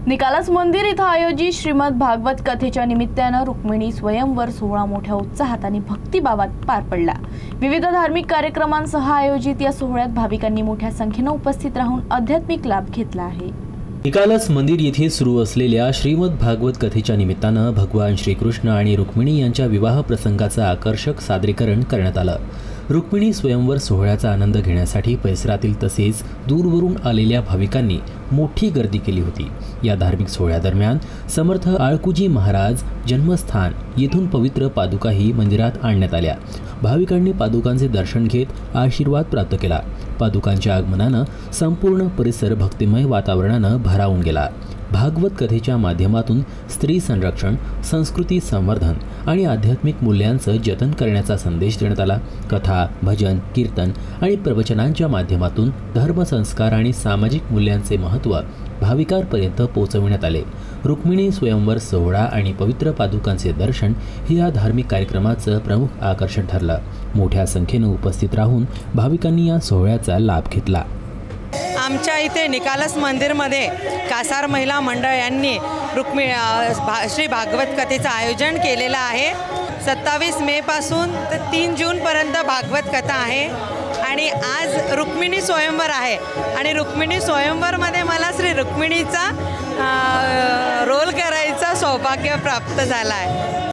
निकालस मंदिर इथं आयोजित श्रीमद भागवत कथेच्या निमित्तानं रुक्मिणी स्वयंवर सोहळा मोठ्या उत्साहात आणि भक्तिभावात पार पडला। विविध धार्मिक कार्यक्रमांसह आयोजित या सोहळ्यात भाविकांनी मोठ्या संख्येने उपस्थित राहून आध्यात्मिक लाभ घेतला आहे। निकालस मंदिर येथे सुरू असलेल्या श्रीमद भागवत कथेच्या निमित्तानं भगवान श्रीकृष्ण आणि रुक्मिणी यांच्या विवाह प्रसंगाचं आकर्षक सादरीकरण करण्यात आलं। रुक्मिणी स्वयंवर सोहळ्याचा आनंद घेण्यासाठी परिसरातील तसेच दूरवरून आलेल्या भाविकांनी मोठी गर्दी केली होती। या धार्मिक सोहळ्यादरम्यान समर्थ आळकुजी महाराज जन्मस्थान येथून पवित्र पादुकाही मंदिरात आणण्यात आल्या। भाविकांनी पादुकांचे दर्शन घेत आशीर्वाद प्राप्त केला। पादुकांच्या आगमनानं संपूर्ण परिसर भक्तिमय वातावरणानं भारावून गेला। भागवत कथेच्या माध्यमातून स्त्री संरक्षण, संस्कृती संवर्धन आणि आध्यात्मिक मूल्यांचं जतन करण्याचा संदेश देण्यात आला। कथा, भजन, कीर्तन आणि प्रवचनांच्या माध्यमातून धर्मसंस्कार आणि सामाजिक मूल्यांचे महत्त्व भाविकांपर्यंत पोहोचविण्यात आले। रुक्मिणी स्वयंवर सोहळा आणि पवित्र पादुकांचे दर्शन हे या धार्मिक कार्यक्रमाचं प्रमुख आकर्षण ठरलं। मोठ्या संख्येनं उपस्थित राहून भाविकांनी या सोहळ्याचा लाभ घेतला। आमच्या इथे निकालस मंदिरमध्ये कासार महिला मंडळ यांनी श्री भागवत कथेचं आयोजन केलेलं आहे। 27 मे पासून तर 3 जूनपर्यंत भागवत कथा आहे आणि आज रुक्मिणी स्वयंवर आहे आणि रुक्मिणी स्वयंवरमध्ये मला श्री रुक्मिणीचा रोल करायचा सौभाग्य प्राप्त झाला आहे।